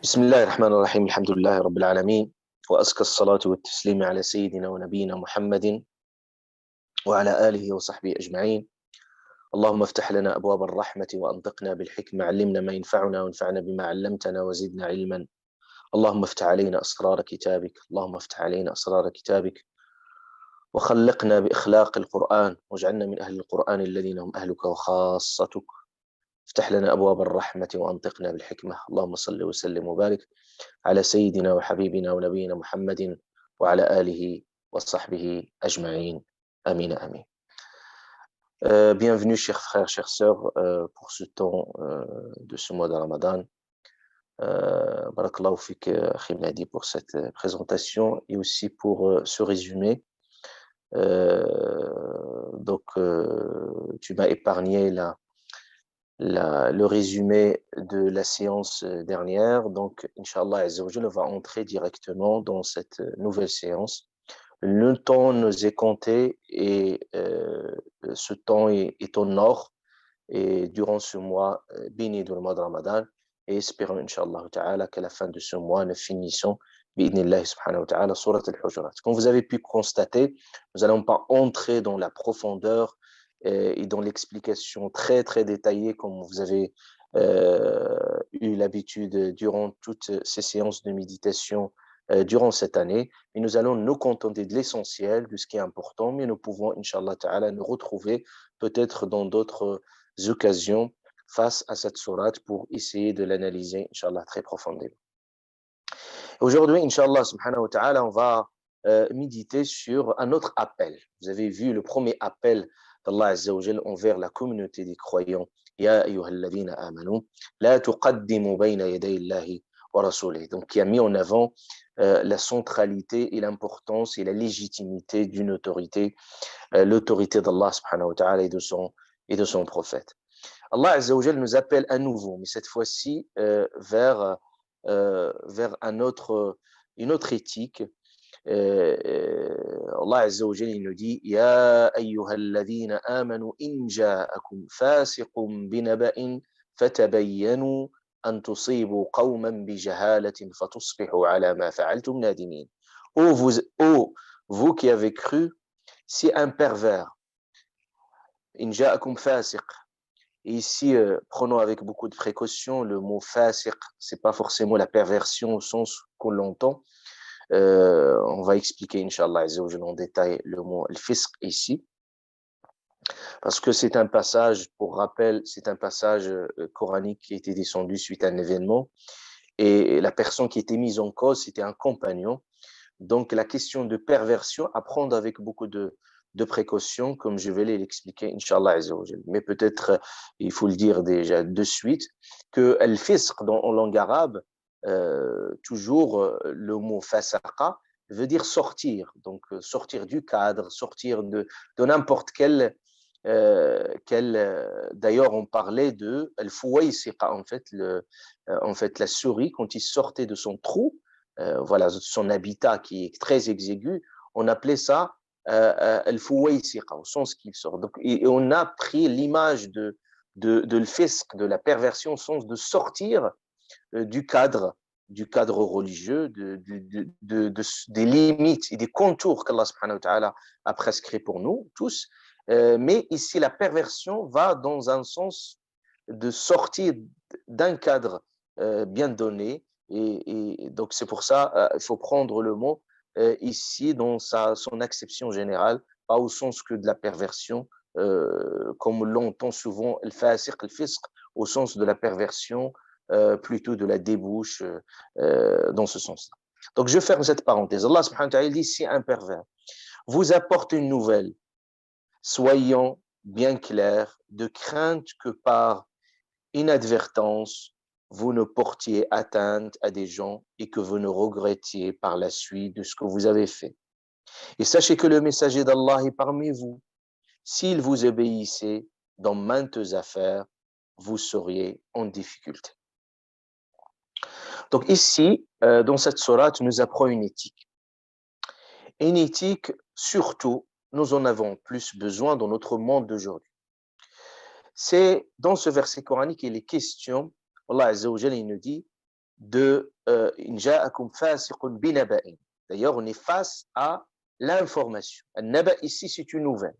بسم الله الرحمن الرحيم الحمد لله رب العالمين وأزكى الصلاة والتسليم على سيدنا ونبينا محمد وعلى آله وصحبه أجمعين. اللهم افتح لنا أبواب الرحمة وأنطقنا بالحكمة، علمنا ما ينفعنا وانفعنا بما علمتنا وزدنا علما. اللهم افتح علينا أسرار كتابك، اللهم افتح علينا أسرار كتابك وخلقنا بإخلاق القرآن واجعلنا من أهل القرآن الذين هم أهلك وخاصتك. افتح لنا أبواب الرحمة وأنطقنا بالحكمة. اللهم صل وسلم وبارك على سيدنا وحبيبنا ونبينا محمد وعلى آله وصحبه أجمعين. Amin, amin. Bienvenue, chers frères, chères sœurs, pour ce temps de ce mois de Ramadan. Barakallahu fik, Akhi Mehdi, pour cette présentation et aussi pour ce résumé. Tu m'as épargné le résumé de la séance dernière. Donc, Inch'Allah Azzawajal, on va entrer directement dans cette nouvelle séance. Le temps nous est compté et ce temps est en or. Et durant ce mois béni du mois de Ramadan, et espérons Inch'Allah Ta'ala qu'à la fin de ce mois, nous finissons bi'idhnillah subhanahu wa ta'ala surat al-Hujurat. Comme vous avez pu constater, nous n'allons pas entrer dans la profondeur et dans l'explication très très détaillée comme vous avez eu l'habitude durant toutes ces séances de méditation durant cette année, mais nous allons nous contenter de l'essentiel, de ce qui est important, mais nous pouvons, Inch'Allah Ta'ala, nous retrouver peut-être dans d'autres occasions face à cette sourate pour essayer de l'analyser, Inch'Allah, très profondément. Aujourd'hui, Inch'Allah, subhanahu wa ta'ala, on va méditer sur un autre appel. Vous avez vu le premier appel d'Allah Azza wa Jal envers la communauté des croyants. Ya ayyuhalladhina amanu, la tuqaddimu bayna yaday Allahi wa rasulih. Donc, qui a mis en avant la centralité et l'importance et la légitimité d'une autorité, l'autorité d'Allah subhanahu wa ta'ala et de son prophète. Allah Azza wa Jal nous appelle à nouveau, mais cette fois-ci vers une autre éthique. Allah Azza wa Jal il nous dit Ya ayyuhalladhina amanu in ja'akum fasiqun binaba'in fatabayyanu an tusibu qawman bijahalatin fatusbihu ala ma fa'altum nadimin. Vous qui avez cru, si un pervers in ja'akum fasiq. Et ici, prenons avec beaucoup de précaution le mot fasiq, c'est pas forcément la perversion au sens qu'on l'entend. On va expliquer, Inch'Allah, en détail le mot al-fisq ici, parce que c'est un passage, pour rappel, c'est un passage coranique qui a été descendu suite à un événement, et la personne qui était mise en cause, c'était un compagnon. Donc, la question de perversion, à prendre avec beaucoup de précautions, comme je vais l'expliquer, Inch'Allah. Mais peut-être, il faut le dire déjà de suite, que al-fisq, en langue arabe, toujours le mot fasaqa veut dire sortir, donc sortir du cadre, sortir de n'importe quel. D'ailleurs, on parlait de al-fuwaysiqa, en fait, la souris, quand il sortait de son trou, voilà, son habitat qui est très exigu, on appelait ça al-fuwaysiqa, au sens qu'il sort. Donc, et on a pris l'image de le fisc, de la perversion, au sens de sortir du cadre religieux, des limites et des contours qu'Allah subhanahu wa ta'ala a prescrits pour nous tous. Mais ici, la perversion va dans un sens de sortir d'un cadre bien donné. Et donc, c'est pour ça il faut prendre le mot ici dans son acception générale, pas au sens que de la perversion, comme l'entend souvent le fasiq, le fisq, au sens de la perversion, plutôt de la débauche, dans ce sens-là. Donc, je ferme cette parenthèse. Allah subhanahu wa ta'ala dit, si un pervers vous apporte une nouvelle, soyons bien clairs, de crainte que par inadvertance, vous ne portiez atteinte à des gens et que vous ne regrettiez par la suite de ce que vous avez fait. Et sachez que le messager d'Allah est parmi vous. S'il vous obéissait dans maintes affaires, vous seriez en difficulté. Donc ici, dans cette sourate, nous apprend une éthique. Une éthique, surtout, nous en avons plus besoin dans notre monde d'aujourd'hui. C'est dans ce verset coranique qu'il est question, Allah Azza wa Jalla, il nous dit إن جاءكم فاسق بنبأ. D'ailleurs, on est face à l'information. An-naba ici, c'est une nouvelle.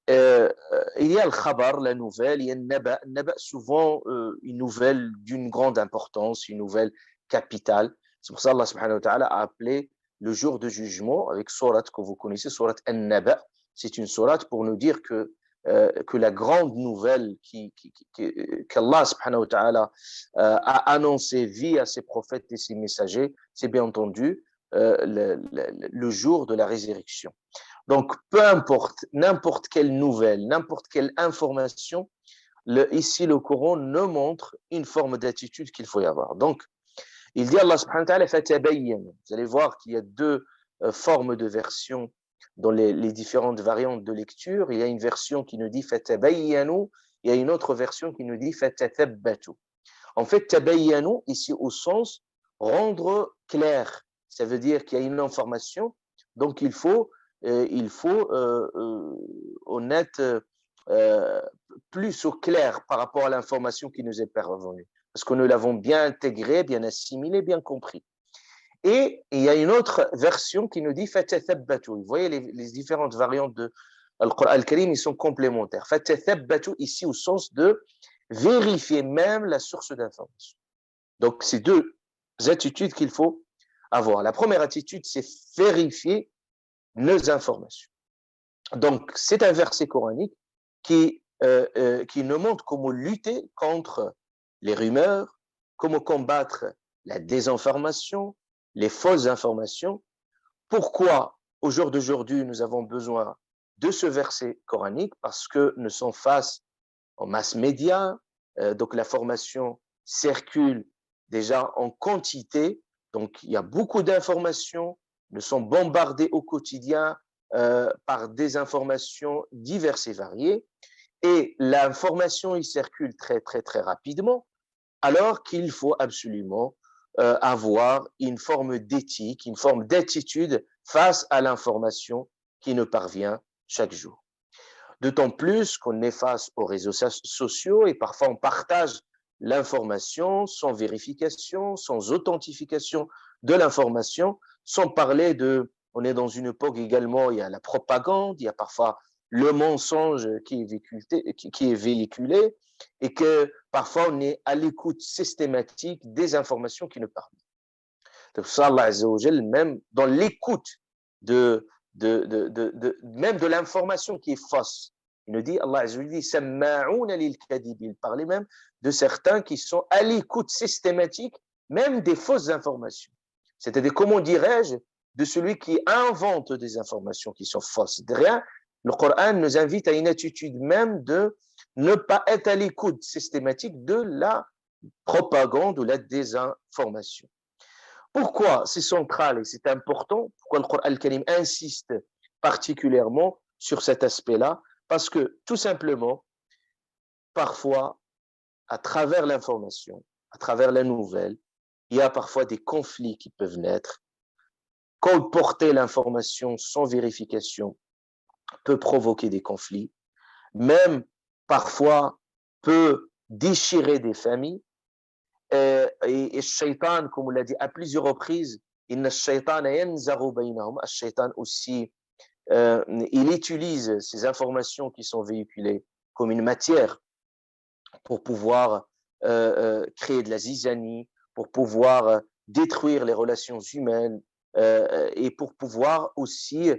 Il y a le khabar, la nouvelle, il y a le naba. Naba, souvent une nouvelle d'une grande importance, une nouvelle capitale. C'est pour ça qu'Allah subhanahu wa ta'ala a appelé le jour de jugement avec sourate que vous connaissez, sourate An-Naba. C'est une sourate pour nous dire que la grande nouvelle qu'Allah subhanahu wa ta'ala a annoncée via ses prophètes et ses messagers, c'est bien entendu le jour de la résurrection. Donc, peu importe, n'importe quelle nouvelle, n'importe quelle information, ici le Coran nous montre une forme d'attitude qu'il faut y avoir. Donc, il dit Allah subhanahu wa ta'ala, fatabayyan. Vous allez voir qu'il y a deux formes de versions dans les différentes variantes de lecture. Il y a une version qui nous dit fatabayyanu, il y a une autre version qui nous dit fatathabbatu. En fait, tabayyanu, ici au sens rendre clair. Ça veut dire qu'il y a une information, donc il faut honnête, plus au clair par rapport à l'information qui nous est parvenue, parce que nous l'avons bien intégrée, bien assimilée, bien compris. Et il y a une autre version qui nous dit fatathabbatu. Vous voyez les différentes variantes de Al-Qur'an al-Karim, ils sont complémentaires. Fatathabbatu ici au sens de vérifier même la source d'information. Donc, c'est deux attitudes qu'il faut avoir. La première attitude, c'est vérifier nos informations. Donc, c'est un verset coranique qui nous montre comment lutter contre les rumeurs, comment combattre la désinformation, les fausses informations. Pourquoi, au jour d'aujourd'hui, nous avons besoin de ce verset coranique? Parce que nous sommes face aux mass médias, donc l'information circule déjà en quantité, donc il y a beaucoup d'informations, nous sommes bombardés au quotidien par des informations diverses et variées, et l'information il circule très très très rapidement, alors qu'il faut absolument avoir une forme d'éthique, une forme d'attitude face à l'information qui nous parvient chaque jour. D'autant plus qu'on est face aux réseaux sociaux et parfois on partage l'information sans vérification, sans authentification de l'information, sans parler on est dans une époque également, il y a la propagande, il y a parfois le mensonge qui est véhiculé et que parfois on est à l'écoute systématique des informations qui nous parviennent. Donc ça, Allah Azza wa Jal, même dans l'écoute même de l'information qui est fausse, il nous dit, Allah Azza wa Jal dit, Samma'ouna lil kadhib. Il parlait même de certains qui sont à l'écoute systématique, même des fausses informations. C'est-à-dire, comment dirais-je, de celui qui invente des informations qui sont fausses. De rien, le Coran nous invite à une attitude même de ne pas être à l'écoute systématique de la propagande ou la désinformation. Pourquoi c'est central et c'est important? Pourquoi le Coran al-Karim insiste particulièrement sur cet aspect-là? Parce que, tout simplement, parfois, à travers l'information, à travers la nouvelle, il y a parfois des conflits qui peuvent naître. Colporter l'information sans vérification peut provoquer des conflits, même parfois peut déchirer des familles. Et le shaitan, comme on l'a dit à plusieurs reprises, inna shaitan yanzaru baynahum. Le shaitan aussi, il utilise ces informations qui sont véhiculées comme une matière pour pouvoir créer de la zizanie, pour pouvoir détruire les relations humaines et pour pouvoir aussi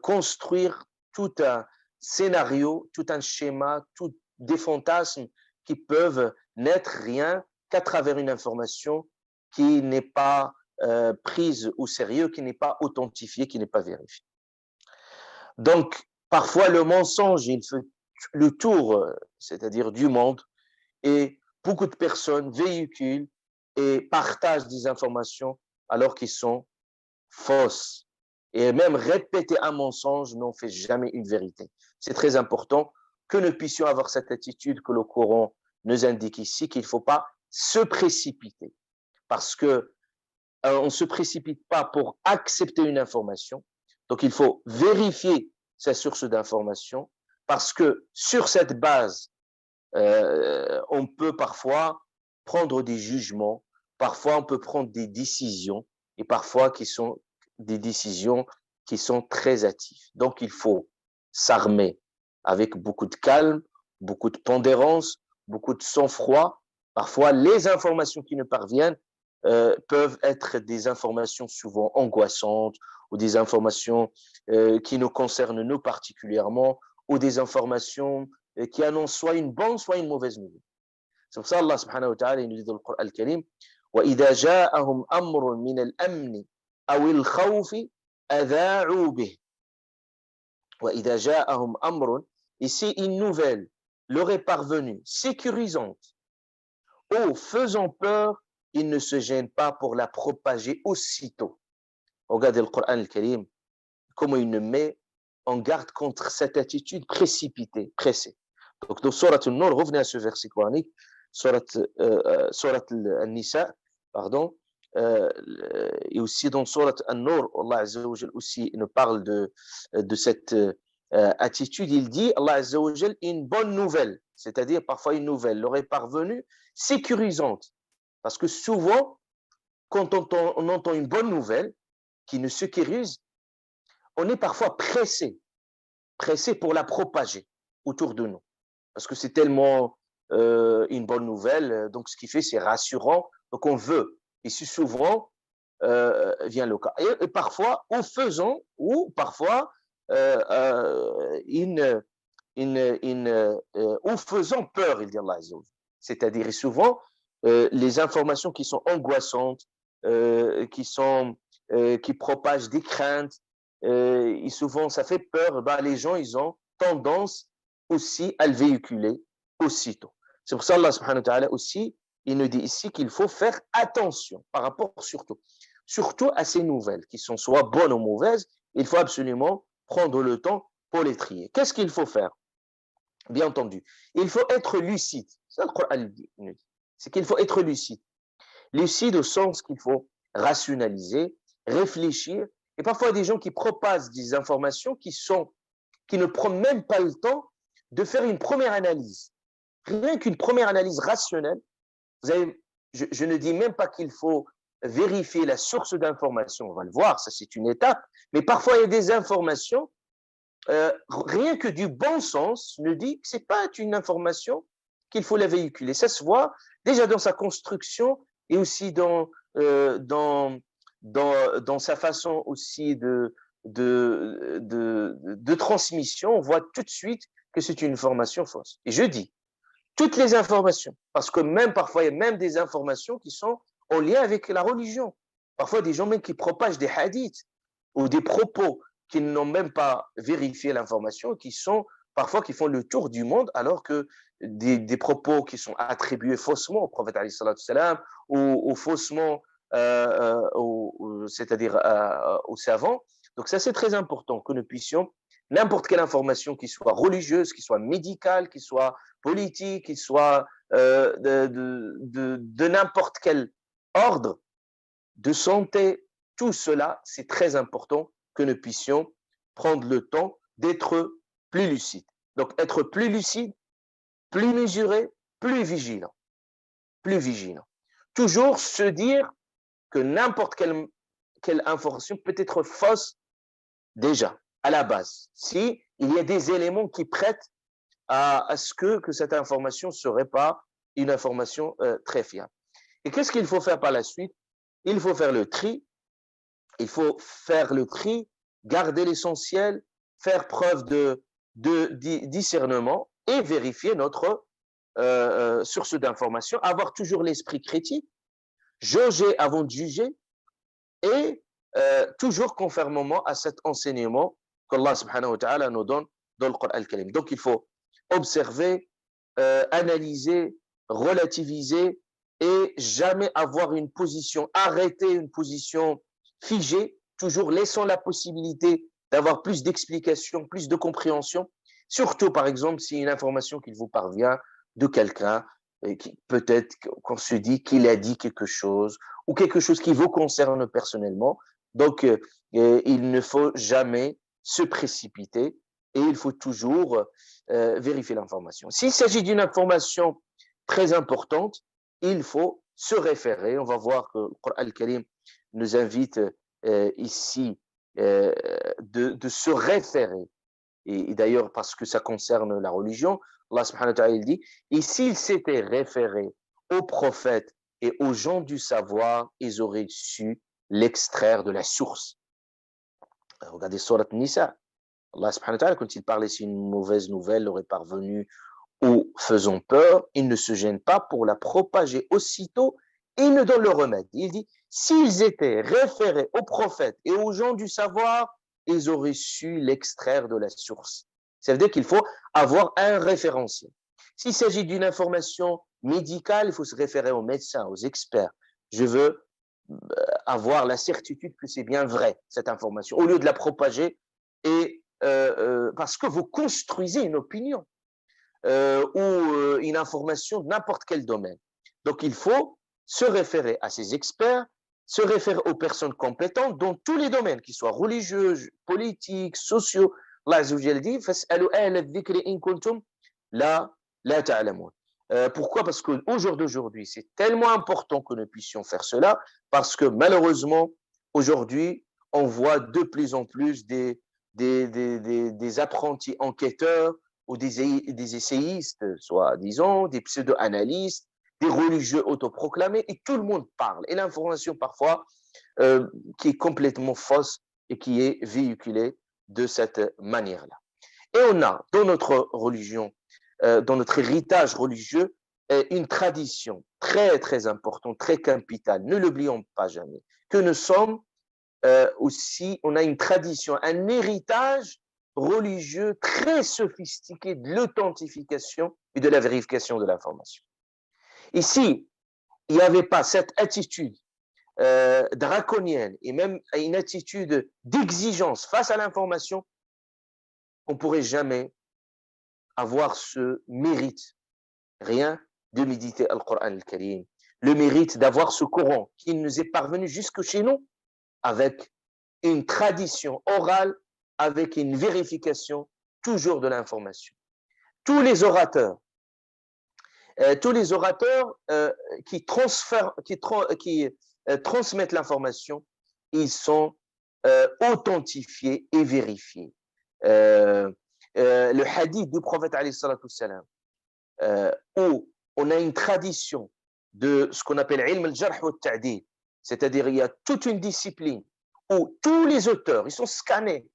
construire tout un scénario, tout un schéma, des fantasmes qui peuvent n'être rien qu'à travers une information qui n'est pas prise au sérieux, qui n'est pas authentifiée, qui n'est pas vérifiée. Donc, parfois, le mensonge, il fait le tour, c'est-à-dire du monde, et beaucoup de personnes véhiculent et partagent des informations alors qu'ils sont fausses. Et même répéter un mensonge n'en fait jamais une vérité. C'est très important que nous puissions avoir cette attitude que le Coran nous indique ici, qu'il ne faut pas se précipiter. Parce que on ne se précipite pas pour accepter une information. Donc, il faut vérifier sa source d'information parce que sur cette base, on peut parfois prendre des jugements parfois on peut prendre des décisions et parfois qui sont des décisions qui sont très hâtives. Donc il faut s'armer avec beaucoup de calme, beaucoup de pondérance, beaucoup de sang-froid. Parfois, les informations qui nous parviennent peuvent être des informations souvent angoissantes ou des informations qui nous concernent nous particulièrement ou des informations qui annoncent soit une bonne, soit une mauvaise nouvelle. C'est pour ça Allah subhanahu wa ta'ala il nous dit dans le Coran al-Karim وَإِذَا جَاءَهُمْ أَمْرٌ مِنَ الْأَمْنِ أَوِ الْخَوْفِ أَذَاعُوا بِهِ وَإِذَا جَاءَهُمْ أَمْرٌ Et si une nouvelle leur est parvenue, sécurisante, ou faisant peur, ils ne se gênent pas pour la propager aussitôt. Regardez le Coran al-Karim, comment il nous met en garde contre cette attitude précipitée, pressée. Donc, dans Surat al-Nur, revenez à ce verset coranique, Surat al-Nisa, pardon, et aussi dans Surat al-Nur, Allah Azza wa Jal aussi nous parle de cette attitude. Il dit, Allah Azza wa Jal, une bonne nouvelle, c'est-à-dire parfois une nouvelle leur est parvenue sécurisante. Parce que souvent, quand on entend une bonne nouvelle qui nous sécurise, on est parfois pressé pour la propager autour de nous. Parce que c'est tellement une bonne nouvelle, donc ce qui fait, c'est rassurant, donc on veut. Et si souvent vient le cas. Et parfois, en faisant, ou parfois, ou faisant peur, il dit Allah Azza wa Jalla. C'est-à-dire, souvent, les informations qui sont angoissantes, qui propagent des craintes, et souvent ça fait peur, ben, les gens ils ont tendance aussi à le véhiculer aussitôt. C'est pour ça Allah subhanahu wa ta'ala aussi, il nous dit ici qu'il faut faire attention par rapport surtout à ces nouvelles qui sont soit bonnes ou mauvaises, il faut absolument prendre le temps pour les trier. Qu'est-ce qu'il faut faire? Bien entendu, il faut être lucide. C'est ça le Coran dit. C'est qu'il faut être lucide. Lucide au sens qu'il faut rationaliser, réfléchir. Et parfois, il y a des gens qui propagent des informations qui ne prennent même pas le temps de faire une première analyse. Rien qu'une première analyse rationnelle. Vous avez, je ne dis même pas qu'il faut vérifier la source d'information. On va le voir, ça c'est une étape. Mais parfois, il y a des informations, rien que du bon sens nous dit que ce n'est pas une information qu'il faut la véhiculer. Ça se voit déjà dans sa construction et aussi dans sa façon aussi de transmission. On voit tout de suite que c'est une information fausse. Et je dis, toutes les informations, parce que même parfois, il y a même des informations qui sont en lien avec la religion. Parfois, des gens même qui propagent des hadiths ou des propos qui n'ont même pas vérifié l'information, qui font le tour du monde, alors que des propos qui sont attribués faussement au prophète alayhi salatu salam ou faussement c'est-à-dire aux savants. Donc ça, c'est très important que nous puissions, n'importe quelle information qui soit religieuse, qui soit médicale, qui soit politique, qui soit de n'importe quel ordre de santé, tout cela, c'est très important que nous puissions prendre le temps d'être plus lucide. Donc, être plus lucide, plus mesuré, plus vigilant. Plus vigilant. Toujours se dire que n'importe quelle information peut être fausse déjà, à la base, si il y a des éléments qui prêtent à ce que cette information ne serait pas une information très fiable. Et qu'est-ce qu'il faut faire par la suite? Il faut faire le tri. Il faut faire le tri, garder l'essentiel, faire preuve de discernement et vérifier notre source d'information, avoir toujours l'esprit critique, jauger avant de juger et toujours conformément à cet enseignement qu'Allah subhanahu wa ta'ala nous donne dans le Coran al-Karim. Donc il faut observer, analyser, relativiser et jamais avoir une position arrêtée, une position figée, toujours laissant la possibilité d'avoir plus d'explications, plus de compréhension, surtout par exemple si une information qui vous parvient de quelqu'un, peut-être qu'on se dit qu'il a dit quelque chose ou quelque chose qui vous concerne personnellement. Donc, il ne faut jamais se précipiter et il faut toujours vérifier l'information. S'il s'agit d'une information très importante, il faut se référer. On va voir que le Coran al-Karim nous invite ici de se référer. Et d'ailleurs, parce que ça concerne la religion, Allah subhanahu wa ta'ala il dit, et s'ils s'étaient référés aux prophètes et aux gens du savoir, ils auraient su l'extraire de la source. Regardez Surat Nisa. Allah subhanahu wa ta'ala, quand il parlait si une mauvaise nouvelle leur est parvenue ou faisant peur, il ne se gêne pas pour la propager aussitôt et il ne donne le remède. Il dit, s'ils étaient référés aux prophètes et aux gens du savoir, ils auraient su l'extraire de la source. Ça veut dire qu'il faut avoir un référentiel. S'il s'agit d'une information médicale, il faut se référer aux médecins, aux experts. Je veux avoir la certitude que c'est bien vrai, cette information, au lieu de la propager, et parce que vous construisez une opinion ou une information de n'importe quel domaine. Donc, il faut se référer à ces experts, se référer aux personnes compétentes dans tous les domaines, qu'ils soient religieux, politiques, sociaux. Allah Azza wa Jalla dit فَاسْأَلُوا أَهْلَ الذِّكْرِ إِن كُنتُمْ لَا تَعْلَمُونَ. Pourquoi? Parce qu'au jour d'aujourd'hui, c'est tellement important que nous puissions faire cela, parce que malheureusement, aujourd'hui, on voit de plus en plus des apprentis enquêteurs ou des essayistes, soit disons, des pseudo-analystes, des religieux autoproclamés, et tout le monde parle. Et l'information parfois qui est complètement fausse et qui est véhiculée de cette manière-là. Et on a dans notre religion, dans notre héritage religieux, une tradition très, très importante, très capitale. Ne l'oublions pas jamais, que nous sommes aussi, on a une tradition, un héritage religieux très sophistiqué de l'authentification et de la vérification de l'information. Ici, il n'y avait pas cette attitude draconienne et même une attitude d'exigence face à l'information, on ne pourrait jamais avoir ce mérite, rien de méditer Al-Qur'an al-Karim, le mérite d'avoir ce Coran qui nous est parvenu jusque chez nous avec une tradition orale, avec une vérification toujours de l'information. Tous les orateurs qui transmettent l'information, ils sont authentifiés et vérifiés. Le hadith du prophète alayhi salatu wassalam, où on a une tradition de ce qu'on appelle ilm al-jarh wa al-ta'dil, c'est-à-dire il y a toute une discipline où tous les auteurs, ils sont scannés.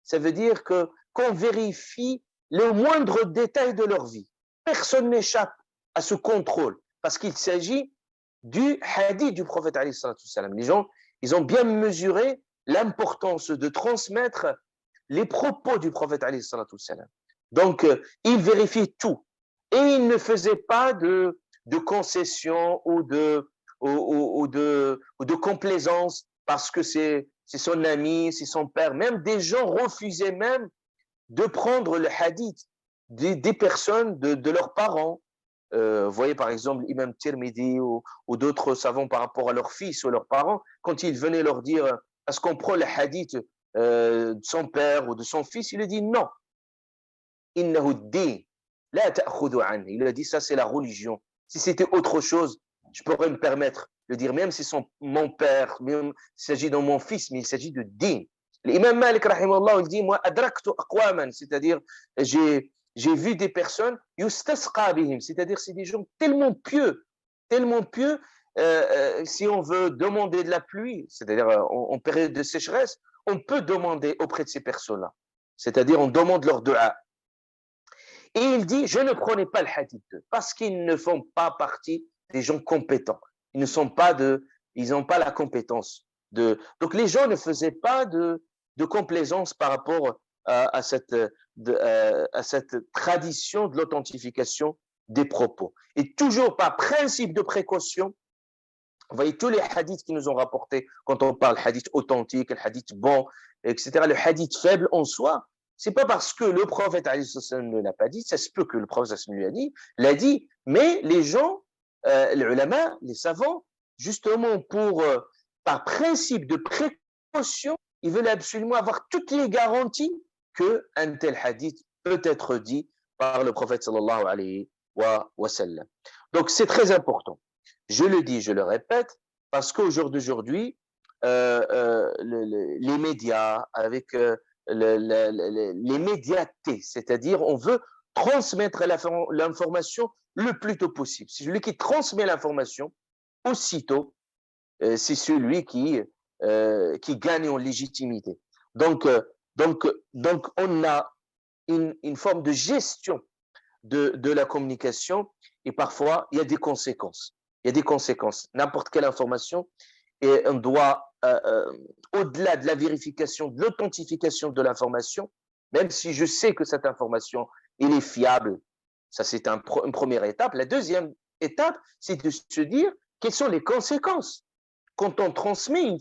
Ça veut dire que qu'on vérifie le moindre détail de leur vie. Personne n'échappe à ce contrôle parce qu'il s'agit du hadith du prophète alayhi salatu wassalam. Les gens, ils ont bien mesuré l'importance de transmettre les propos du prophète alayhi salatu wassalam. Donc, ils vérifiaient tout et ils ne faisaient pas de concessions ou de complaisance parce que c'est son ami, c'est son père. Même des gens refusaient même de prendre le hadith des personnes, de leurs parents. Vous voyez par exemple l'imam Tirmidhi ou d'autres savants par rapport à leurs fils ou leurs parents, quand ils venaient leur dire est-ce qu'on prend le hadith de son père ou de son fils, il a dit non. Innahu din, la ta'khudhu anhu. Il a dit ça c'est la religion. Si c'était autre chose, je pourrais me permettre de dire même si c'est mon père, même s'il s'agit de mon fils, mais il s'agit de din. L'imam Malik rahimahullah il dit moi adraktu aqwaman, c'est-à-dire j'ai vu des personnes yustasqa bihim, c'est-à-dire c'est des gens tellement pieux, si on veut demander de la pluie, c'est-à-dire en période de sécheresse, on peut demander auprès de ces personnes-là, c'est-à-dire on demande leur dua. Et il dit je ne prenais pas le hadith parce qu'ils ne font pas partie des gens compétents, ils n'ont pas la compétence donc les gens ne faisaient pas de complaisance par rapport à cette tradition de l'authentification des propos. Et toujours par principe de précaution, vous voyez tous les hadiths qui nous ont rapportés, quand on parle hadith authentique, le hadith bon, etc., le hadith faible en soi, c'est pas parce que le prophète ne l'a pas dit, ça se peut que le prophète l'a dit, mais les gens, les ulama, les savants, justement par principe de précaution, ils veulent absolument avoir toutes les garanties qu'un tel hadith peut être dit par le prophète sallallahu alayhi wa sallam. Donc c'est très important. Je le dis, je le répète, parce qu'au jour d'aujourd'hui, les médias, avec les médiatés, c'est-à-dire on veut transmettre l'information le plus tôt possible. Celui qui transmet l'information aussitôt, c'est celui qui gagne en légitimité. Donc, euh, donc, on a une forme de gestion de la communication et parfois, il y a des conséquences. Il y a des conséquences. N'importe quelle information, et on doit, au-delà de la vérification, de l'authentification de l'information, même si je sais que cette information, elle est fiable, ça c'est une première étape. La deuxième étape, c'est de se dire quelles sont les conséquences quand on transmet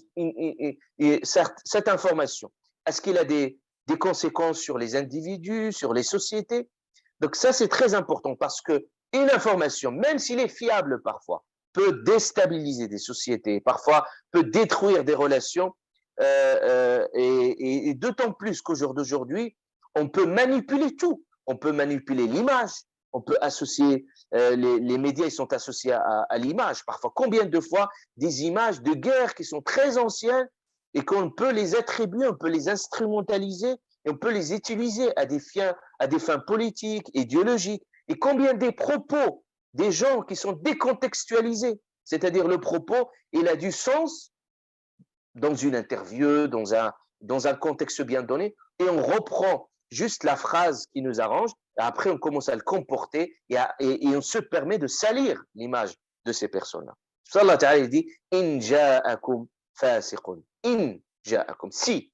cette information. Est-ce qu'il a des conséquences sur les individus, sur les sociétés? Donc ça, c'est très important parce que une information, même s'il est fiable parfois, peut déstabiliser des sociétés, parfois peut détruire des relations, et d'autant plus qu'au jour d'aujourd'hui, on peut manipuler tout. On peut manipuler l'image, on peut associer, les médias, ils sont associés à l'image. Parfois, combien de fois des images de guerre qui sont très anciennes et qu'on peut les attribuer, on peut les instrumentaliser et on peut les utiliser à des fins politiques, idéologiques. Et combien des propos des gens qui sont décontextualisés, c'est-à-dire le propos, il a du sens dans une interview, dans un contexte bien donné, et on reprend juste la phrase qui nous arrange, et après on commence à le comporter, et on se permet de salir l'image de ces personnes-là. Allah Ta'ala dit « In ja'akum fasiqun » « In ja'akum » si.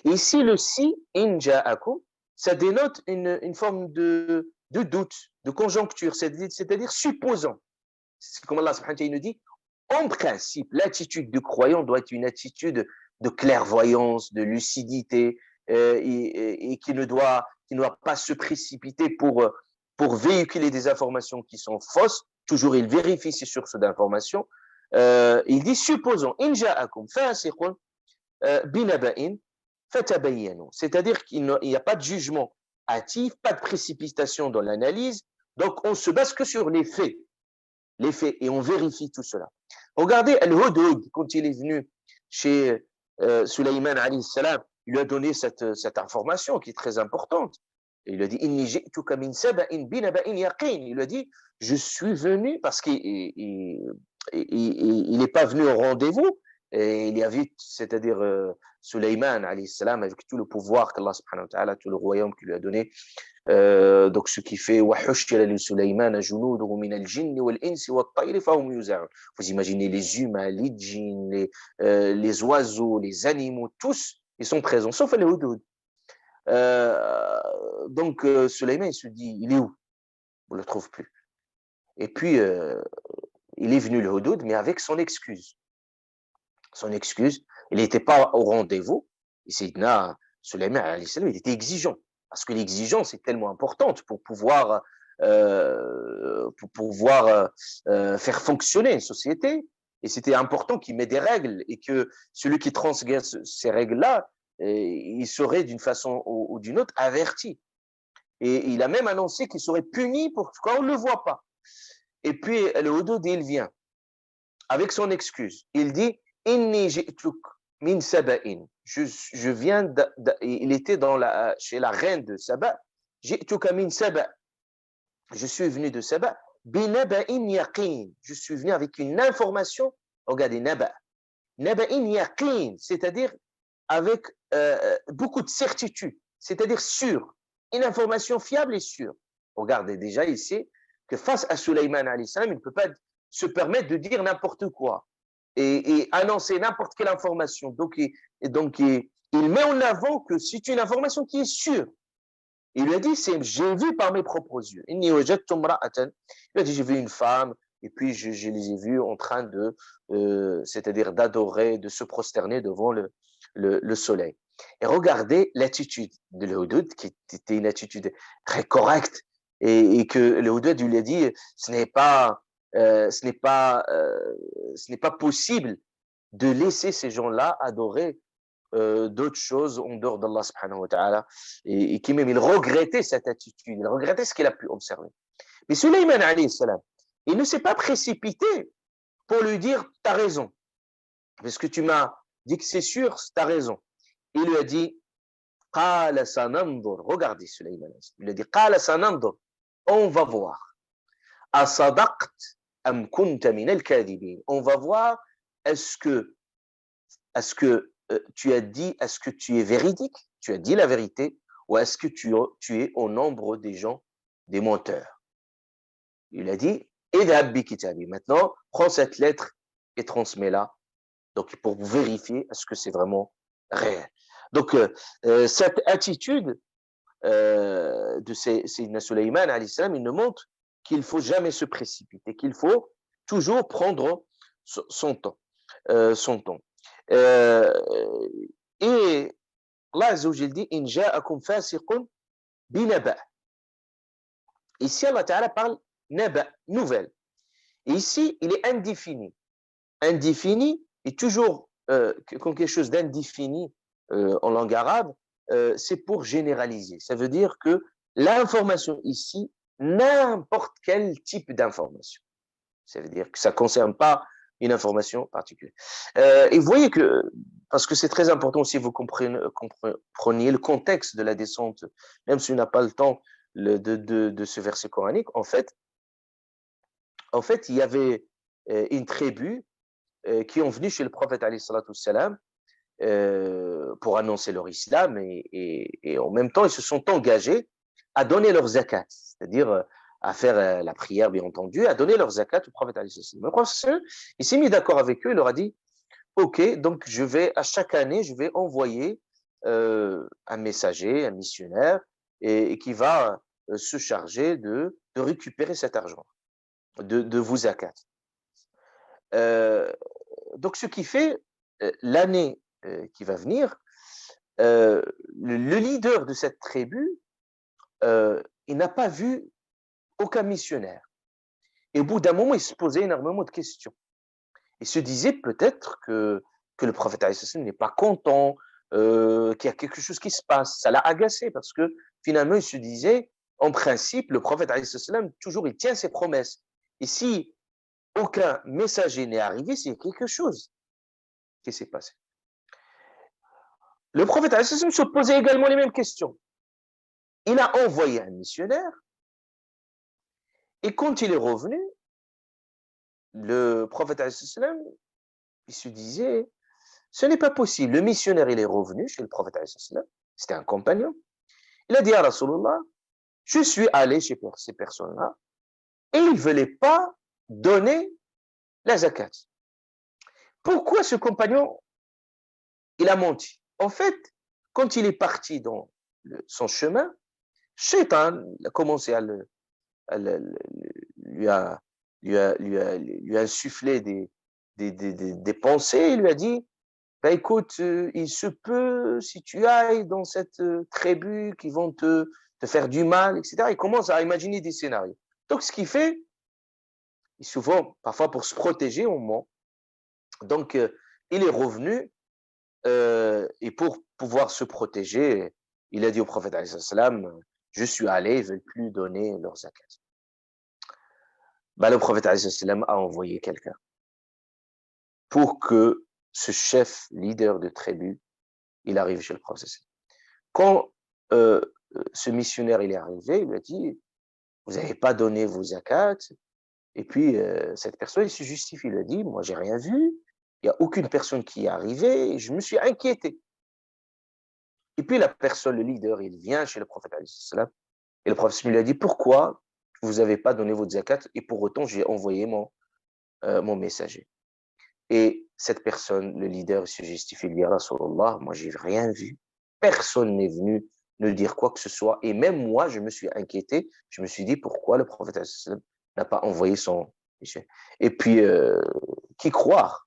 Et ici, le si, in ja'akum, ça dénote une forme de doute, de conjoncture, c'est-à-dire supposant. C'est comme Allah subhanahu wa ta'ala nous dit, en principe, l'attitude du croyant doit être une attitude de clairvoyance, de lucidité, et qui ne doit pas se précipiter pour véhiculer des informations qui sont fausses. Toujours, il vérifie ses sources d'informations. Il dit, supposons, in ja'akum fasiqun binaba'in fatabayyanu, c'est-à-dire qu'il n'y a pas de jugement hâtif, pas de précipitation dans l'analyse, donc on se base que sur les faits, et on vérifie tout cela. Regardez Al-Hudhud, quand il est venu chez Sulaiman alayhi salam, il lui a donné cette information qui est très importante. Et il lui a dit Inni ji'tuka min saba'in binaba'in yaqin. Il lui a dit je suis venu parce qu'il n'est pas venu au rendez-vous, et il y avait, c'est-à-dire Sulaiman alayhi salam, avec tout le pouvoir qu'Allah subhanahu wa ta'ala, tout le royaume qu'il lui a donné, donc ce qui fait vous imaginez les humains, les djinns, les oiseaux, les animaux, tous ils sont présents sauf les hudhud. Donc Sulaiman il se dit il est où? On le trouve plus. Et puis il est venu le hudhud mais avec son excuse, il n'était pas au rendez-vous. Et Sayyidina Sulaiman alayhi salam, il était exigeant. Parce que l'exigence est tellement importante pour pouvoir faire fonctionner une société. Et c'était important qu'il mette des règles et que celui qui transgresse ces règles-là, il serait d'une façon ou d'une autre averti. Et il a même annoncé qu'il serait puni pour quand on ne le voit pas. Et puis le hudhud, il vient avec son excuse. Il dit Inni ji'tuk min saba'in. Je viens il était chez la reine de Saba. Ji'tuka min Saba. Je suis venu de Saba. Binaba'in yaqin. Je suis venu avec une information. Regardez, naba. Naba'in yaqin, c'est-à-dire avec beaucoup de certitude, c'est-à-dire sûr. Une information fiable et sûre. Regardez déjà ici que face à Sulaiman alayhi salam, il ne peut pas se permettre de dire n'importe quoi et annoncer n'importe quelle information. Donc, il met en avant que c'est une information qui est sûre. Il lui a dit, j'ai vu par mes propres yeux. Il a dit, j'ai vu une femme, et puis je les ai vus en train c'est-à-dire d'adorer, de se prosterner devant le soleil. Et regardez l'attitude de l'hudhud, qui était une attitude très correcte, et que le hudhud lui a dit, ce n'est pas possible de laisser ces gens-là adorer d'autres choses en dehors d'Allah subhanahu wa ta'ala, et qui même il regrettait cette attitude, il regrettait ce qu'il a pu observer. Mais Sulaiman alayhi salam, Il ne s'est pas précipité pour lui dire « t'as raison, parce que tu m'as dit que c'est sûr, t'as raison ». Il lui a dit « Qala sanandur » regardez Sulayman, il lui a dit « Qala sanandur » on va voir. « Asadaqt am kunta min al-kadhibin » on va voir, est-ce que tu as dit, est-ce que tu es véridique, tu as dit la vérité, ou est-ce que tu es au nombre des gens, des menteurs. Il a dit, idhab bi kitabi. Maintenant, prends cette lettre et transmets-la. Donc, pour vérifier, est-ce que c'est vraiment réel. Donc, cette attitude de Sayyidina Sulayman, alayhi salam, il nous montre qu'il ne faut jamais se précipiter, qu'il faut toujours prendre son temps. Son temps. Et Allah Azza wa Jalla dit in ja'akum fasiqun binaba. Ici Allah Ta'ala parle naba, nouvelle. Et ici il est indéfini. Indéfini est toujours quand quelque chose d'indéfini en langue arabe, c'est pour généraliser. Ça veut dire que l'information ici, n'importe quel type d'information. Ça veut dire que ça ne concerne pas une information particulière. Et vous voyez que, parce que c'est très important aussi, vous compreniez le contexte de la descente, même si on n'a pas le temps de ce verset coranique, en fait, il y avait une tribu qui ont venu chez le prophète alayhi salatu salam pour annoncer leur islam et en même temps, ils se sont engagés à donner leur zakat, c'est-à-dire à faire la prière, bien entendu, à donner leur zakat au prophète alayhi salam. Le prophète, il s'est mis d'accord avec eux, il leur a dit, ok, donc à chaque année, je vais envoyer un messager, un missionnaire, et qui va se charger de récupérer cet argent, de vous zakat. Donc, ce qui fait, l'année qui va venir, le leader de cette tribu, il n'a pas vu aucun missionnaire. Et au bout d'un moment, il se posait énormément de questions. Il se disait peut-être que le prophète n'est pas content, qu'il y a quelque chose qui se passe. Ça l'a agacé parce que finalement, il se disait, en principe, le prophète toujours, il tient ses promesses. Et si aucun messager n'est arrivé, c'est quelque chose qui s'est passé. Le prophète se posait également les mêmes questions. Il a envoyé un missionnaire et quand il est revenu, le prophète il se disait, ce n'est pas possible. Le missionnaire, il est revenu chez le prophète c'était un compagnon. Il a dit à Rasulullah, je suis allé chez ces personnes-là et ils ne voulaient pas donner la zakat. Pourquoi ce compagnon, il a menti? En fait, quand il est parti dans son chemin, Shaitan a commencé à lui a insufflé des pensées. Il lui a dit, bah, écoute, il se peut, si tu ailles dans cette tribu qui vont te faire du mal, etc. Il commence à imaginer des scénarios. Donc, ce qu'il fait, souvent, parfois pour se protéger, on ment. Donc, il est revenu et pour pouvoir se protéger, il a dit au prophète alayhi salam, je suis allé, ils ne veulent plus donner leurs zakat. Bah, le prophète alayhi salam a envoyé quelqu'un pour que ce chef leader de tribu, il arrive chez le prophète. Quand ce missionnaire il est arrivé, il lui a dit, vous n'avez pas donné vos zakats. Et puis, cette personne, il se justifie, il a dit, moi, j'ai rien vu, il n'y a aucune personne qui est arrivée, et je me suis inquiété. Et puis, la personne, le leader, il vient chez le prophète, et le prophète lui a dit, pourquoi vous n'avez pas donné votre zakat, et pour autant, j'ai envoyé mon messager. Et cette personne, le leader, se justifie, il dit, Rasulallah, moi, j'ai rien vu, personne n'est venu ne dire quoi que ce soit, et même moi, je me suis inquiété, je me suis dit, pourquoi le prophète n'a pas envoyé son messager. Et puis, qui croire?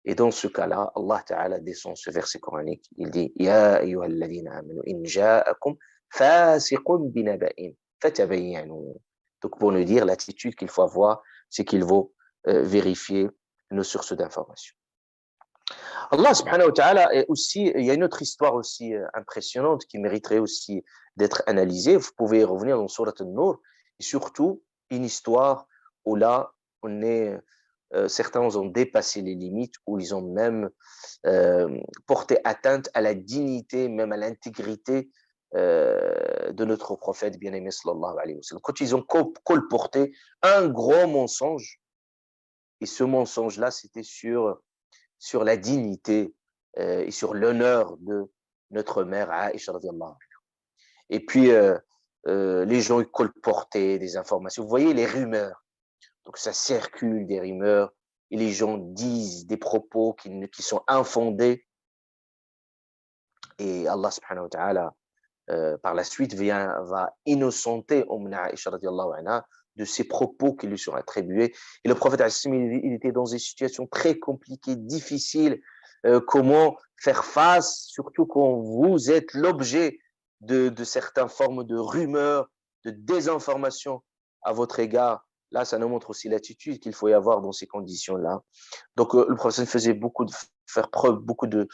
Et dans ce cas-là, Allah Ta'ala descend ce verset coranique. Il dit, Ya ayyuhalladhina amanu, in ja'akum fasiqun binaba'in, fatabayyanu. Donc, pour nous dire, l'attitude qu'il faut avoir, c'est qu'il faut vérifier nos sources d'information. Allah subhanahu wa ta'ala est aussi, il y a une autre histoire aussi impressionnante qui mériterait aussi d'être analysée. Vous pouvez revenir dans Surat An-Nur, et surtout une histoire où là, certains ont dépassé les limites, où ils ont même porté atteinte à la dignité, même à l'intégrité de notre prophète bien-aimé sallallahu alayhi wa sallam. Quand ils ont colporté un gros mensonge, et ce mensonge-là, c'était sur la dignité et sur l'honneur de notre mère Aïcha radiallahu anha. Et puis, les gens ils colportaient des informations. Vous voyez les rumeurs. Donc, ça circule des rumeurs et les gens disent des propos qui sont infondés. Et Allah subhanahu wa ta'ala, par la suite, va innocenter Aïcha radiallahu anha de ces propos qui lui sont attribués. Et le prophète, il était dans une situation très compliquée, difficile. Comment faire face, surtout quand vous êtes l'objet de certaines formes de rumeurs, de désinformation à votre égard. Là, ça nous montre aussi l'attitude qu'il faut y avoir dans ces conditions-là. Donc, le prophète faisait faire preuve beaucoup de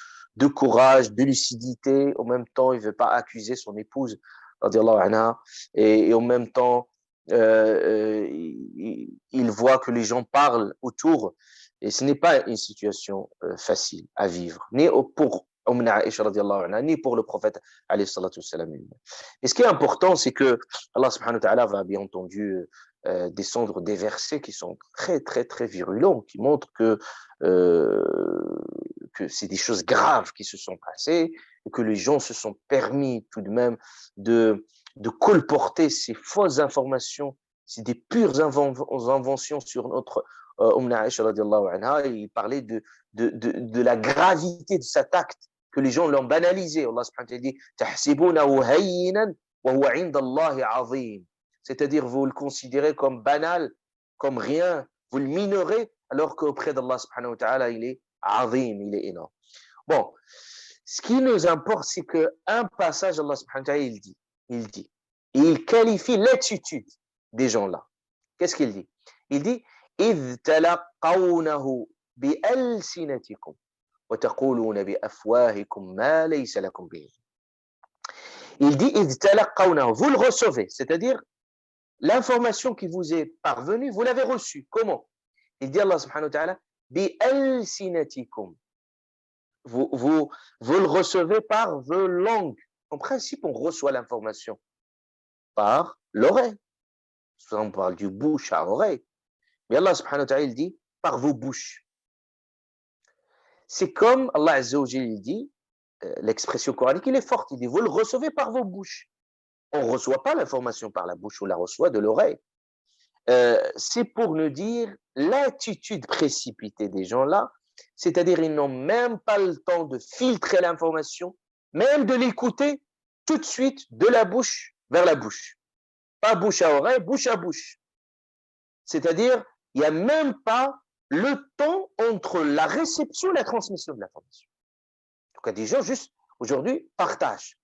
courage, de lucidité. En même temps, il ne veut pas accuser son épouse, radiallahu anha, et en même temps, il voit que les gens parlent autour, et ce n'est pas une situation facile à vivre, ni pour Aïcha radiallahu anha, ni pour le prophète alayhi salatu wassalam. Et ce qui est important, c'est que Allah subhanahu wa ta'ala va bien entendu descendre des versets qui sont très, très, très virulents, qui montrent que c'est des choses graves qui se sont passées et que les gens se sont permis tout de même de colporter ces fausses informations, c'est des pures inventions sur notre Aïcha radiallahu anha. Il parlait de la gravité de cet acte, que les gens l'ont banalisé. Allah subhanahu wa ta'ala dit « Tahsibunahu hayyinan wa huwa inda Allahi azim » c'est-à-dire vous le considérez comme banal, comme rien, vous le minorez, alors qu'auprès d'Allah subhanahu wa ta'ala, il est azim, il est énorme. Bon, ce qui nous importe, c'est qu'un passage, Allah subhanahu wa ta'ala, et il qualifie l'attitude des gens-là. Qu'est-ce qu'il dit? Il dit, إِذْ تَلَقَّوْنَهُ بِأَلْسِنَتِكُمْ وَتَقُولُونَ بِأَفْوَاهِكُمْ مَا لَيْسَ لَكُمْ بِهِ. Il dit, إِذْ تَلَقَّوْنَهُ, vous le recevez, c'est-à-dire l'information qui vous est parvenue, vous l'avez reçue. Comment? Il dit Allah subhanahu wa ta'ala, bi-al-sinatikum. Vous le recevez par vos langues. En principe, on reçoit l'information par l'oreille. On parle du bouche à oreille. Mais Allah subhanahu wa ta'ala, il dit par vos bouches. C'est comme Allah azza wa jalla, il dit, l'expression coranique, il est forte. Il dit, vous le recevez par vos bouches. On ne reçoit pas l'information par la bouche, on la reçoit de l'oreille. C'est pour nous dire l'attitude précipitée des gens-là, c'est-à-dire ils n'ont même pas le temps de filtrer l'information, même de l'écouter tout de suite de la bouche vers la bouche. Pas bouche à oreille, bouche à bouche. C'est-à-dire, il n'y a même pas le temps entre la réception et la transmission de l'information. En tout cas, des gens juste aujourd'hui partagent.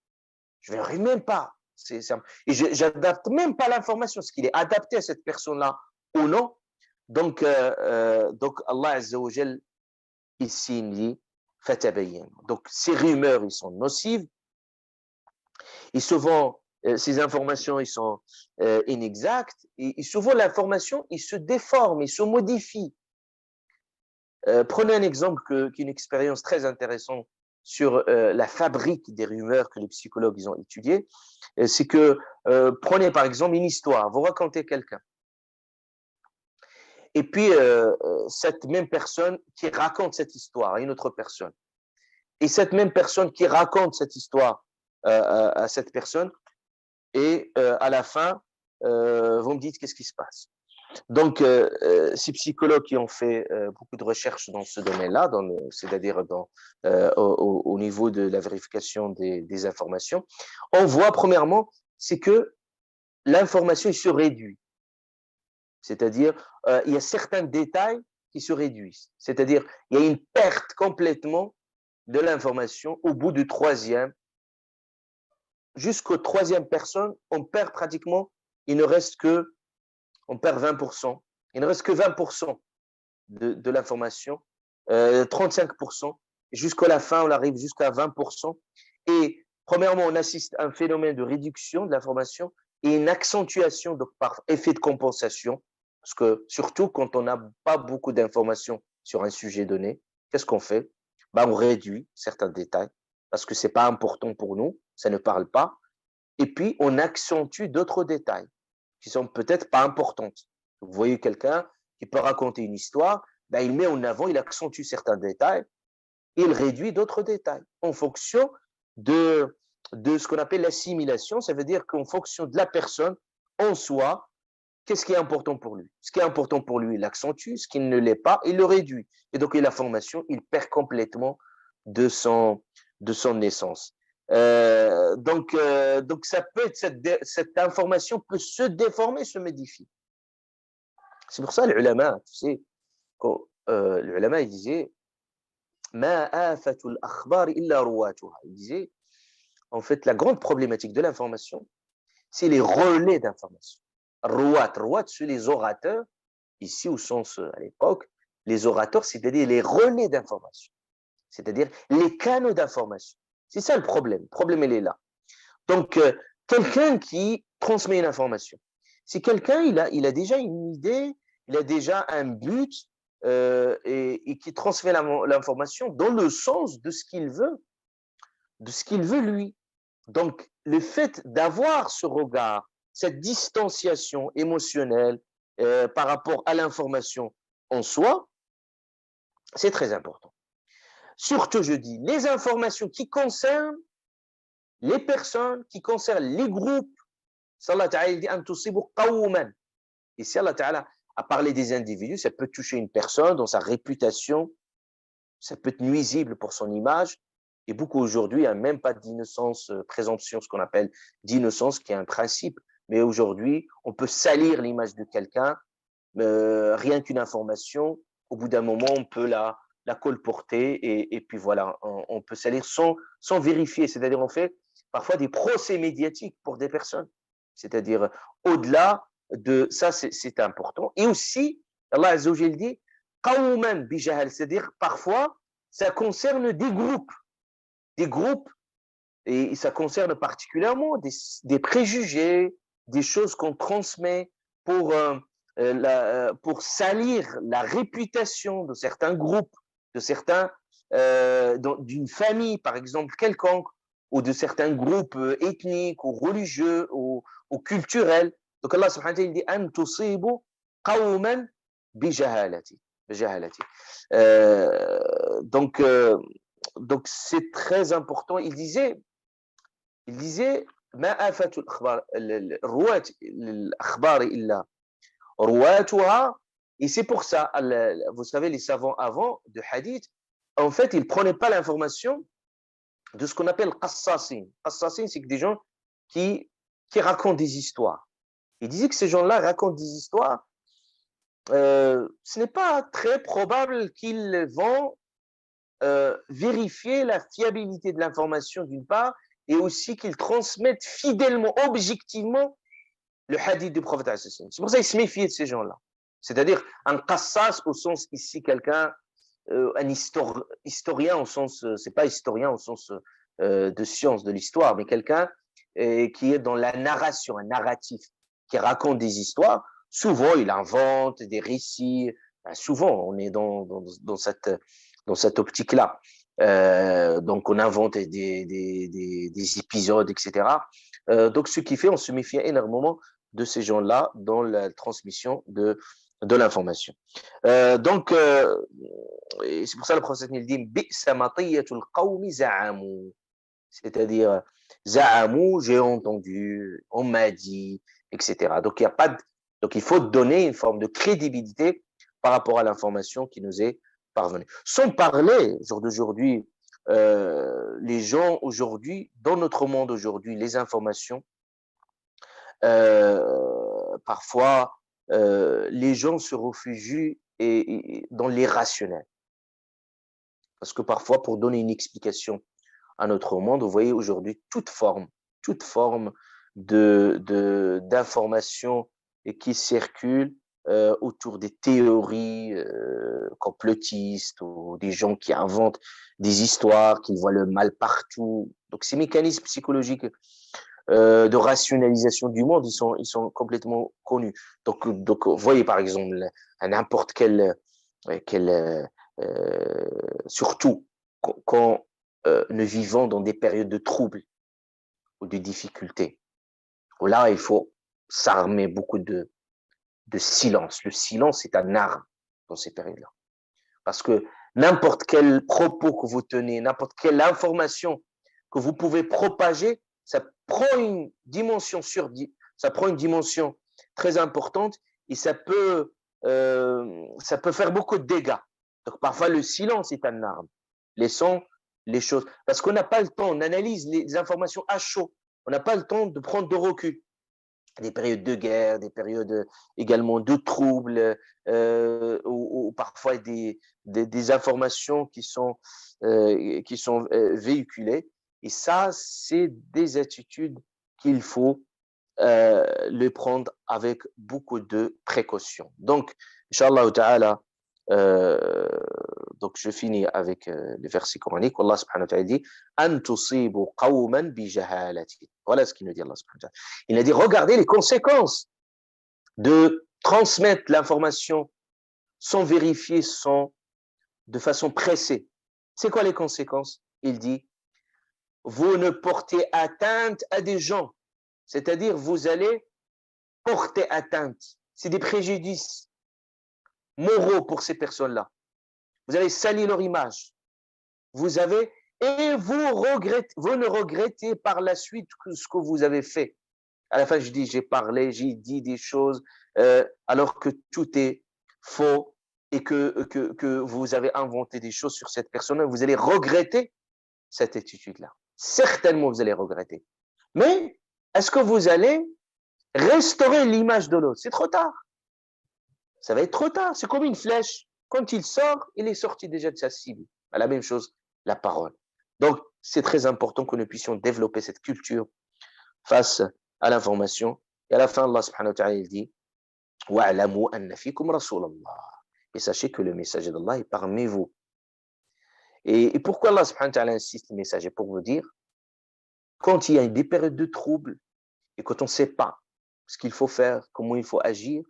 Je ne verrai même pas. Et j'adapte même pas l'information, ce qu'il est adapté à cette personne-là ou non. Donc Allah Azza wa Jal, il signe fatabayyan. Donc ces rumeurs, ils sont nocives. Et souvent, ces informations, ils sont inexactes. Et souvent, l'information, il se déforme, il se modifie. Prenez un exemple qui est une expérience très intéressante sur la fabrique des rumeurs que les psychologues ils ont étudiées. C'est que, prenez par exemple une histoire, vous racontez quelqu'un. Et puis, cette même personne qui raconte cette histoire à une autre personne. Et cette même personne qui raconte cette histoire à cette personne. Et à la fin, vous me dites qu'est-ce qui se passe. Donc, ces psychologues qui ont fait beaucoup de recherches dans ce domaine-là, c'est-à-dire au niveau de la vérification des informations, on voit premièrement, c'est que l'information se réduit. C'est-à-dire, il y a certains détails qui se réduisent. C'est-à-dire, il y a une perte complètement de l'information au bout du troisième. Jusqu'au troisième personne, on perd pratiquement, on perd 20%. Il ne reste que 20% de l'information, 35%. Jusqu'à la fin, on arrive jusqu'à 20%. Et premièrement, on assiste à un phénomène de réduction de l'information et une accentuation donc, par effet de compensation. Parce que surtout quand on n'a pas beaucoup d'informations sur un sujet donné, qu'est-ce qu'on fait? Ben, on réduit certains détails parce que c'est pas important pour nous, ça ne parle pas. Et puis, on accentue d'autres détails qui sont peut-être pas importantes. Vous voyez quelqu'un qui peut raconter une histoire, ben, il met en avant, il accentue certains détails, et il réduit d'autres détails en fonction de ce qu'on appelle l'assimilation. Ça veut dire qu'en fonction de la personne en soi, qu'est-ce qui est important pour lui? Ce qui est important pour lui, il l'accentue, ce qui ne l'est pas, il le réduit. Et donc, la formation, il perd complètement de son, de son essence. Donc, ça peut être cette information peut se déformer, se modifier. C'est pour ça l'ulama, tu sais, quand l'ulama, il disait, Ma afatul akhbar illa ruwatuha. Il disait, en fait, la grande problématique de l'information, c'est les relais d'information. Ruwat, c'est les orateurs, ici au sens à l'époque, les orateurs, c'est-à-dire les relais d'information, c'est-à-dire les canaux d'information. C'est ça le problème. Le problème, il est là. Donc, quelqu'un qui transmet une information, c'est quelqu'un, il a déjà une idée, il a déjà un but et qui transmet l'information dans le sens de ce qu'il veut lui. Donc, le fait d'avoir ce regard, cette distanciation émotionnelle par rapport à l'information en soi, c'est très important. Surtout, je dis, les informations qui concernent les personnes, qui concernent les groupes, Allah Ta'ala dit ici, Allah Ta'ala a parlé des individus, ça peut toucher une personne dans sa réputation, ça peut être nuisible pour son image. Et beaucoup aujourd'hui, il n'y a même pas d'innocence, présomption, ce qu'on appelle d'innocence, qui est un principe. Mais aujourd'hui, on peut salir l'image de quelqu'un, rien qu'une information. Au bout d'un moment, on peut la colporter et puis voilà, on peut salir sans vérifier. C'est-à-dire, on fait parfois des procès médiatiques pour des personnes. C'est-à-dire, au-delà de ça, c'est important. Et aussi, Allah Azza wa Jalla dit, qawman bijahal, c'est-à-dire parfois, ça concerne des groupes, et ça concerne particulièrement des préjugés, des choses qu'on transmet pour, pour salir la réputation de certains groupes, de certains, d'une famille, par exemple, quelconque, ou de certains groupes ethniques ou religieux ou culturels. Donc Allah subhanahu wa ta'ala dit an tusibu qawman bijahalati. Donc, donc c'est très important. Il disait ما آفة الأخبار الرواة الأخبار إلا رواتها. Et c'est pour ça, vous savez, les savants avant de hadith, en fait, ils ne prenaient pas l'information de ce qu'on appelle qassassin. Qassassin, c'est que des gens qui racontent des histoires. Ils disaient que ces gens-là racontent des histoires. Ce n'est pas très probable qu'ils vont vérifier la fiabilité de l'information d'une part, et aussi qu'ils transmettent fidèlement, objectivement, le hadith du prophète. C'est pour ça qu'ils se méfient de ces gens-là. C'est-à-dire un qassas au sens ici, quelqu'un, un historien au sens, c'est pas historien au sens de science de l'histoire, mais quelqu'un qui est dans la narration, un narratif, qui raconte des histoires. Souvent, il invente des récits. Souvent, on est dans cette optique-là. Donc, on invente des épisodes, etc. Donc, ce qui fait, on se méfie énormément de ces gens-là dans la transmission de l'information. Donc, et c'est pour ça que le prophète il dit Bi'sa matiyatul qawmi za'amu. C'est-à-dire, za'amu, j'ai entendu, on m'a dit, etc. Donc, donc, il faut donner une forme de crédibilité par rapport à l'information qui nous est parvenue. Sans parler, jour d'aujourd'hui, les gens aujourd'hui, dans notre monde aujourd'hui, les informations, parfois, les gens se réfugient dans l'irrationnel. Parce que parfois, pour donner une explication à notre monde, vous voyez aujourd'hui toute forme d'information qui circule autour des théories complotistes ou des gens qui inventent des histoires, qui voient le mal partout. Donc ces mécanismes psychologiques de rationalisation du monde, ils sont complètement connus. Donc, vous voyez par exemple, à n'importe surtout quand nous vivons dans des périodes de troubles ou de difficultés, où là, il faut s'armer beaucoup de silence. Le silence est un arme dans ces périodes-là. Parce que n'importe quel propos que vous tenez, n'importe quelle information que vous pouvez propager, ça prend une dimension très importante et ça peut faire beaucoup de dégâts. Donc parfois le silence est un arme. Laissons les choses, parce qu'on n'a pas le temps, on analyse les informations à chaud, on n'a pas le temps de prendre de recul. Des périodes de guerre, des périodes également de troubles, ou parfois des informations qui sont véhiculées. Et ça, c'est des attitudes qu'il faut les prendre avec beaucoup de précaution. Donc, Inch'Allah ta'ala, donc je finis avec le verset coranique. Allah subhanahu wa ta'ala dit An tusibu qawman bi jahalati. Voilà ce qu'il nous dit Allah subhanahu wa ta'ala. Il a dit regardez les conséquences de transmettre l'information sans vérifier, de façon pressée. C'est quoi les conséquences? Il dit vous ne portez atteinte à des gens, c'est-à-dire vous allez porter atteinte. C'est des préjudices moraux pour ces personnes-là. Vous avez sali leur image. Vous ne regrettez par la suite que ce que vous avez fait. À la fin, j'ai dit des choses, alors que tout est faux et que vous avez inventé des choses sur cette personne. Vous allez regretter cette attitude-là. Certainement, vous allez regretter. Mais est-ce que vous allez restaurer l'image de l'autre? C'est trop tard. Ça va être trop tard. C'est comme une flèche. Quand il sort, il est sorti déjà de sa cible. La même chose, la parole. Donc, c'est très important que nous puissions développer cette culture face à l'information. Et à la fin, Allah subhanahu wa ta'ala, il dit وَاعْلَمُوا أَنَّ فِيكُمْ رَسُولَ اللَّهِ. Et sachez que le messager d'Allah est parmi vous. Et pourquoi Allah subhanahu wa ta'ala insiste le messager? Pour vous dire, quand il y a des périodes de troubles et quand on ne sait pas ce qu'il faut faire, comment il faut agir,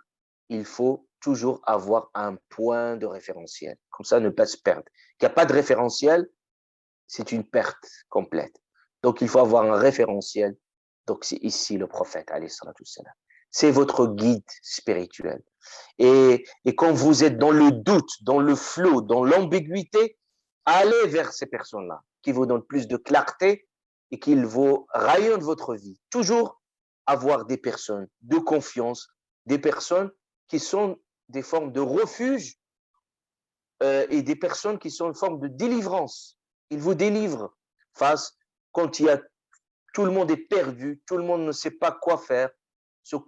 il faut toujours avoir un point de référentiel. Comme ça, ne pas se perdre. Il n'y a pas de référentiel, c'est une perte complète. Donc, il faut avoir un référentiel. Donc, c'est ici le prophète, alayhi salatu wassalam. C'est votre guide spirituel. Et quand vous êtes dans le doute, dans le flou, dans l'ambiguïté, allez vers ces personnes-là qui vous donnent plus de clarté et qui vous rayonnent votre vie. Toujours avoir des personnes de confiance, des personnes qui sont des formes de refuge et des personnes qui sont une forme de délivrance. Ils vous délivrent quand tout le monde est perdu, tout le monde ne sait pas quoi faire,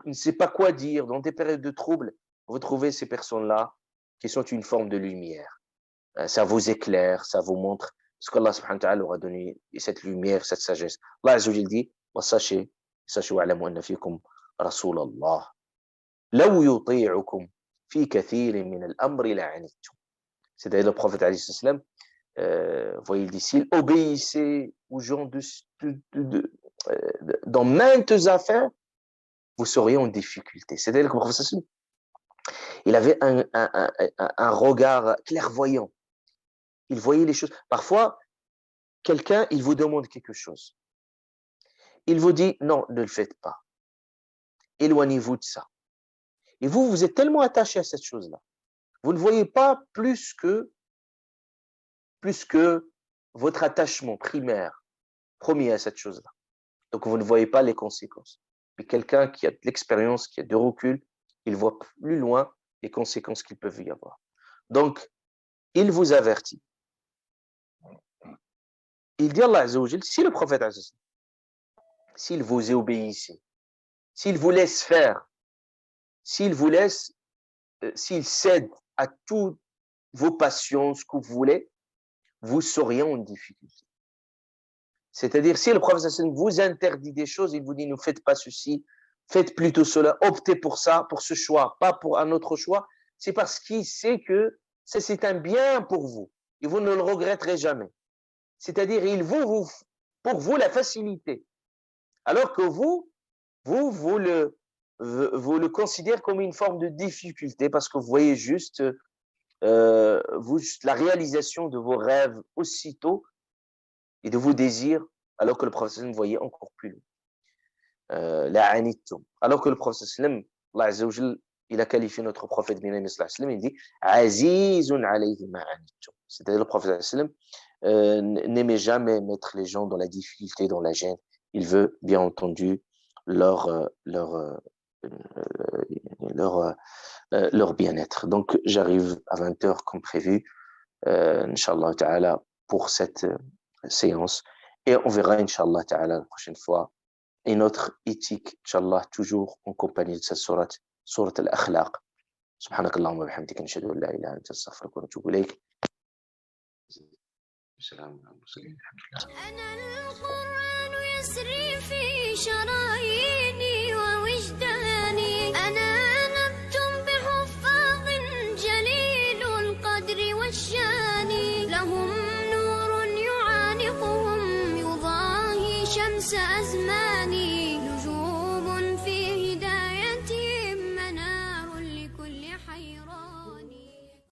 ne sait pas quoi dire. Dans des périodes de trouble, vous trouvez ces personnes-là qui sont une forme de lumière. Ça vous éclaire, ça vous montre ce qu'Allah subhanahu wa ta'ala aura donné, cette lumière, cette sagesse. Allah azza wa jalla dit, sachez wa'lamu anna fikum rasulallah. لو يطيعكم في كثير من الأمر لعنتم. C'est-à-dire le prophète alayhi salam, voyez, il dit, s'il obéissait aux gens dans maintes affaires, vous seriez en difficulté. C'est-à-dire que le prophète sallam, il avait un regard clairvoyant. Il voyait les choses. Parfois, quelqu'un, il vous demande quelque chose. Il vous dit, non, ne le faites pas. Éloignez-vous de ça. Et vous êtes tellement attaché à cette chose-là. Vous ne voyez pas plus que votre attachement primaire, premier à cette chose-là. Donc, vous ne voyez pas les conséquences. Mais quelqu'un qui a de l'expérience, qui a de recul, il voit plus loin les conséquences qu'il peut y avoir. Donc, il vous avertit. Il dit Allah Azza wa Jal, si le prophète Azza wa Jal, s'il vous obéissait, s'il vous laisse faire, s'il cède à toutes vos passions, ce que vous voulez, vous seriez en difficulté. C'est-à-dire, si le prophète vous interdit des choses, il vous dit, ne faites pas ceci, faites plutôt cela, optez pour ça, pour ce choix, pas pour un autre choix, c'est parce qu'il sait que c'est un bien pour vous et vous ne le regretterez jamais. C'est-à-dire, pour vous la facilité. Alors que vous le considérez comme une forme de difficulté parce que vous voyez juste, la réalisation de vos rêves aussitôt et de vos désirs, alors que le prophète voyait encore plus loin. La anittum. Alors que le prophète Allah Azza wa Jal, il a qualifié notre prophète bien-aimé sallallahu alayhi wa sallam, il dit Azizun alayhi ma anittum. C'est-à-dire le prophète sallallahu alayhi wa sallam n'aimait jamais mettre les gens dans la difficulté, dans la gêne. Il veut bien entendu leur leur bien-être. Donc j'arrive à 20h comme prévu, Inch'Allah Ta'ala, pour cette séance. Et on verra, Inch'Allah Ta'ala, la prochaine fois, et notre éthique, Inch'Allah, toujours en compagnie de cette sourate, sourate al-Akhlaq. سبحانك اللهم وبحمدك نشهد ان لا اله الا انت نستغفرك ونتوب اليك. السلام على المرسلين الحمد لله. انا القران يسري في شراييني ووجداني انا نبت بحفاظ جليل القدر والشان لهم نور يعانقهم يضاهي شمس أزماني